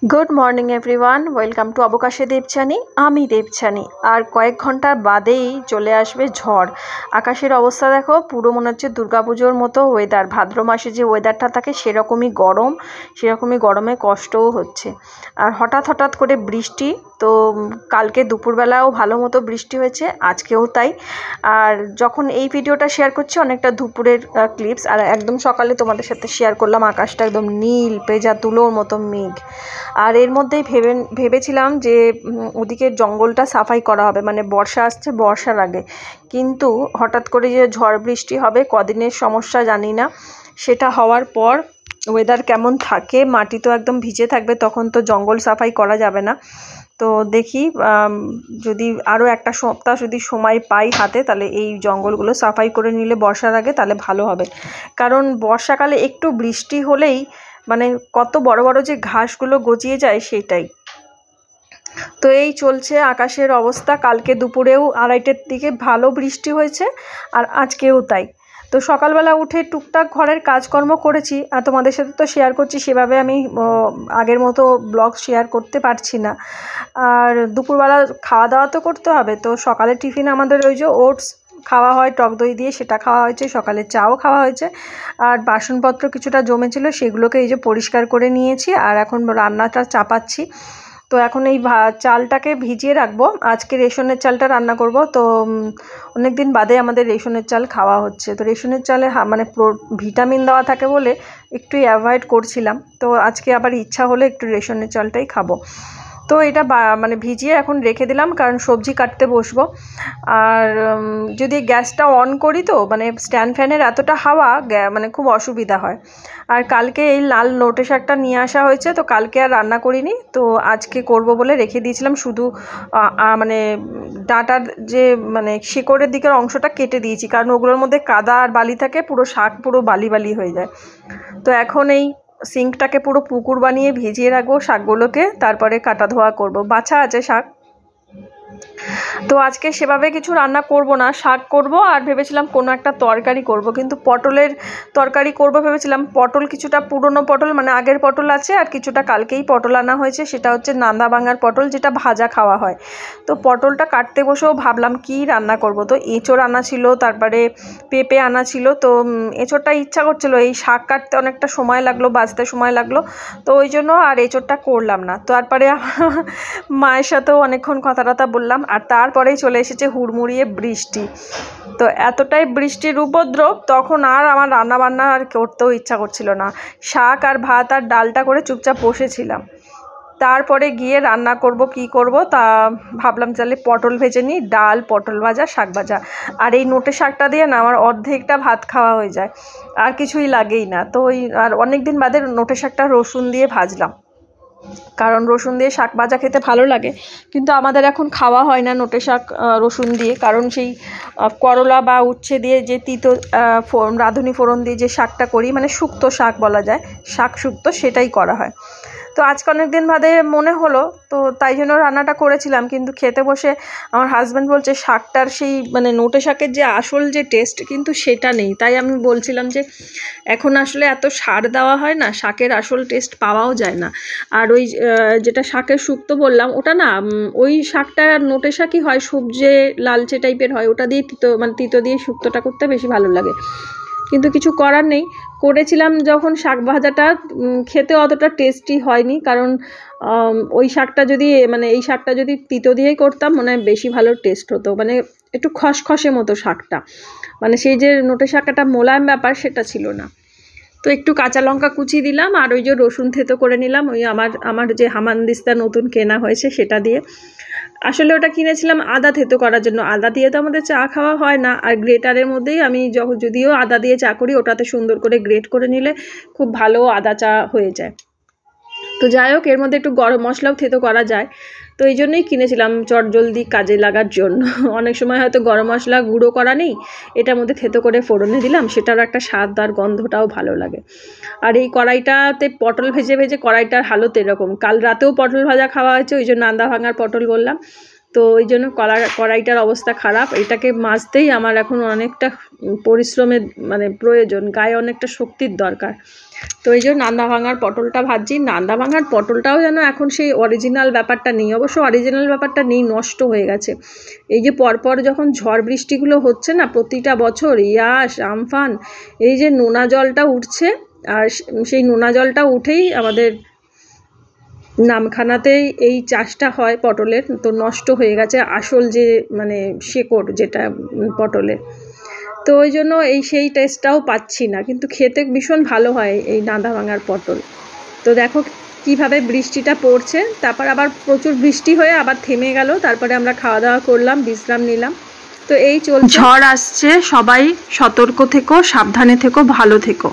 Good morning everyone, welcome to অবকাশে দেবচানী। আমি দেবচানী। আর কয়েক ঘন্টার বাদেই চলে আসবে ঝড়। আকাশের অবস্থা দেখো, পুরো মনে হচ্ছে দুর্গাপুজোর মতো ওয়েদার। ভাদ্র মাসে যে ওয়েদারটা থাকে সেরকমই গরম, সেরকমই গরমে কষ্টও হচ্ছে। আর হঠাৎ হঠাৎ করে বৃষ্টি। তো কালকে দুপুরবেলাও ভালো মতো বৃষ্টি হয়েছে, আজকেও তাই। আর যখন এই ভিডিওটা শেয়ার করছি অনেকটা দুপুরের ক্লিপস, আর একদম সকালে তোমাদের সাথে শেয়ার করলাম আকাশটা একদম নীল পেজা তুলোর মতো মেঘ। আর এর মধ্যেই ভেবেছিলাম যে ওদিকে জঙ্গলটা সাফাই করা হবে, মানে বর্ষা আসছে, বর্ষার আগে। কিন্তু হঠাৎ করে যে ঝড় বৃষ্টি হবে, কদিনের সমস্যা জানি না। সেটা হওয়ার পর ওয়েদার কেমন থাকে, মাটি তো একদম ভিজে থাকবে, তখন তো জঙ্গল সাফাই করা যাবে না। তো দেখি যদি আরও একটা সপ্তাহ যদি সময় পাই হাতে, তাহলে এই জঙ্গলগুলো সাফাই করে নিলে বর্ষার আগে তাহলে ভালো হবে। কারণ বর্ষাকালে একটু বৃষ্টি হলেই মানে কত বড় বড় যে ঘাসগুলো গজিয়ে যায় সেটাই। তো এই চলছে আকাশের অবস্থা। কালকে দুপুরেও 2:30টার দিকে ভালো বৃষ্টি হয়েছে, আর আজকেও তাই। তো সকালবেলা উঠে টুকটাক ঘরের কাজকর্ম করেছি, আর তোমাদের সাথে তো শেয়ার করছি, সেভাবে আমি আগের মতো ব্লগ শেয়ার করতে পারছি না। আর দুপুরবেলা খাওয়া দাওয়া তো করতে হবে। তো সকালে টিফিন আমাদের ওই যে ওটস খাওয়া হয় টক দই দিয়ে, সেটা খাওয়া হয়েছে। সকালে চাও খাওয়া হয়েছে। আর বাসনপত্র কিছুটা জমেছিল, সেগুলোকে এই যে পরিষ্কার করে নিয়েছি, আর এখন রান্নাটা চাপাচ্ছি। তো এখন এই চালটাকে ভিজিয়ে রাখবো। আজকে রেশনের চালটা রান্না করব। তো অনেক দিন বাদে আমাদের রেশনের চাল খাওয়া হচ্ছে। তো রেশনের চালে মানে ভিটামিন দেওয়া থাকে বলে একটু অ্যাভয়েড করছিলাম। তো আজকে আবার ইচ্ছা হলে একটু রেশনের চালটাই খাবো। তো এটা মানে ভিজিয়ে এখন রেখে দিলাম, কারণ সবজি কাটতে বসবো। আর যদি গ্যাসটা অন করি তো মানে স্ট্যান্ড ফ্যানের এতটা হাওয়া মানে খুব অসুবিধা হয়। আর কালকে এই লাল নোটে শাকটা নিয়ে আসা হয়েছে, তো কালকে আর রান্না করিনি। তো আজকে করব বলে রেখে দিয়েছিলাম, শুধু মানে ডাঁটার যে মানে শিকড়ের দিকের অংশটা কেটে দিয়েছি, কারণ ওগুলোর মধ্যে কাদা আর বালি থাকে, পুরো শাক পুরো বালি বালি হয়ে যায়। তো এখন এই সিঙ্কটাকে পুরো পুকুর বানিয়ে ভিজিয়ে রাখবো শাকগুলোকে, তারপরে কাটা ধোয়া করব। বাছা আছে শাক। তো আজকে সেভাবে কিছু রান্না করব না, শাক করব আর ভেবেছিলাম কোনো একটা তরকারি করব, কিন্তু পটলের তরকারি করব ভেবেছিলাম। পটল কিছুটা পুরনো পটল, মানে আগের পটল আছে, আর কিছুটা কালকেই পটল আনা হয়েছে, সেটা হচ্ছে নান্দা ভাঙার পটল, যেটা ভাজা খাওয়া হয়। তো পটলটা কাটতে বসেও ভাবলাম কি রান্না করব। তো এঁচোড় আনা ছিল, তারপরে পেঁপে আনা ছিল। তো এঁচোড়টা ইচ্ছা করছিল, এই শাক কাটতে অনেকটা সময় লাগলো, বাজতে সময় লাগলো, তো ওই জন্য আর এঁচোড়টা করলাম না। তারপরে মায়ের সাথেও অনেকক্ষণ কথা টথা বললাম, আর তারপরেই চলে এসেছে হুড়মুড়িয়ে বৃষ্টি। তো এতটাই বৃষ্টির উপদ্রব, তখন আর আমার রান্নাবান্না আর করতেও ইচ্ছা করছিল না। শাক আর ভাত আর ডালটা করে চুপচাপ বসেছিলাম। তারপরে গিয়ে রান্না করব, কি করব তা ভাবলাম তাহলে পটল ভেজে নিই, ডাল, পটল ভাজা, শাক ভাজা। আর এই নোটে শাকটা দিয়ে না আমার অর্ধেকটা ভাত খাওয়া হয়ে যায়, আর কিছুই লাগেই না। তো ওই আর অনেক দিন বাদে নোটে শাকটা রসুন দিয়ে ভাজলাম, কারণ রসুন দিয়ে শাক ভাজা খেতে ভালো লাগে। কিন্তু আমাদের এখন খাওয়া হয় না নোটে শাক রসুন দিয়ে, কারণ সেই করলা বা উচ্ছে দিয়ে যে তিতো রাঁধুনি ফোড়ন দিয়ে যে শাকটা করি, মানে শুক্তো শাক বলা যায়, শাক শুক্তো, সেটাই করা হয়। তো আজকে অনেক দিন বাদে মনে হলো, তো তাই জন্য রান্নাটা করেছিলাম। কিন্তু খেতে বসে আমার হাজব্যান্ড বলছে শাকটার সেই মানে নোটে শাকের যে আসল যে টেস্ট, কিন্তু সেটা নেই। তাই আমি বলছিলাম যে এখন আসলে এত সার দেওয়া হয় না, শাকের আসল টেস্ট পাওয়াও যায় না। আর ওই যেটা শাকের শুক্তো বললাম, ওটা না ওই শাকটা নোটে শাকই হয়, সবজে লালচে টাইপের হয়, ওটা দিয়ে তিতো দিয়ে শুক্তোটা করতে বেশি ভালো লাগে। কিন্তু কিছু করার নেই, করেছিলাম যখন শাক ভাজাটা, খেতে অতটা টেস্টি হয়নি। কারণ ওই শাকটা যদি মানে এই শাকটা যদি তিতো দিয়েই করতাম মনে হয় বেশি ভালো টেস্ট হতো, মানে একটু খসখসে মতো শাকটা, মানে সেই যে নোটে শাকটা মোলায়েম ব্যাপার সেটা ছিল না। তো একটু কাঁচা লঙ্কা কুচি দিলাম, আর ওই যে রসুন থেতো করে নিলাম, ওই আমার যে হামানদিস্তা নতুন কেনা হয়েছে সেটা দিয়ে। আসলে ওটা কিনেছিলাম আদা থেতো করার জন্য, আদা দিয়ে তো আমাদের চা খাওয়া হয় না। আর গ্রেটারের মধ্যেই আমি যদিও আদা দিয়ে চা করি, ওটাতে সুন্দর করে গ্রেট করে নিলে খুব ভালো আদা চা হয়ে যায়। তো যাই হোক, এর মধ্যে একটু গরম মশলাও থেতো করা যায়, তো এই জন্যই কিনেছিলাম চটজলদি কাজে লাগার জন্য। অনেক সময় হয়তো গরম মশলা গুঁড়ো করা নেই, এটার মধ্যে থেতো করে ফোড়নে দিলাম, সেটারও একটা স্বাদ আর গন্ধটাও ভালো লাগে। আর এই কড়াইটাতে পটল ভেজে ভেজে কড়াইটার হালত এরকম। কাল রাতেও পটল ভাজা খাওয়া হয়েছে, ওই জন্য নান্দা ভাঙার পটল বললাম। তো ওই জন্য কড়াইটার অবস্থা খারাপ। এটাকে মাজতেই আমার এখন অনেকটা পরিশ্রমের মানে প্রয়োজন, গায়ে অনেকটা শক্তির দরকার। তো এই যে নান্দা ভাঙার পটলটা ভাজছি। নান্দা ভাঙার পটলটাও যেন এখন সেই অরিজিনাল ব্যাপারটা নেই, অবশ্য অরিজিনাল ব্যাপারটা নেই, নষ্ট হয়ে গেছে। এই যে পরপর যখন ঝড় বৃষ্টিগুলো হচ্ছে না প্রতিটা বছর, ইয়াস আমফান, এই যে নোনা জলটা উঠছে, আর সেই নোনা জলটা উঠেই আমাদের নামখানাতেই এই চাষটা হয় পটলের, তো নষ্ট হয়ে গেছে আসল যে মানে শেকড় যেটা পটলের। তো ওই জন্য সেই টেস্টটাও পাচ্ছি না, কিন্তু খেতে ভীষণ ভালো হয় এই নান্দা ভাঙার পটল। তো দেখো কিভাবে বৃষ্টিটা পড়ছে, তারপর আবার প্রচুর বৃষ্টি হয়ে আবার থেমে গেল, তারপরে আমরা খাওয়া দাওয়া করলাম, বিশ্রাম নিলাম। তো এই চলছে, ঝড় আসছে, সবাই সতর্ক থেকো, সাবধানে থেকো, ভালো থেকো।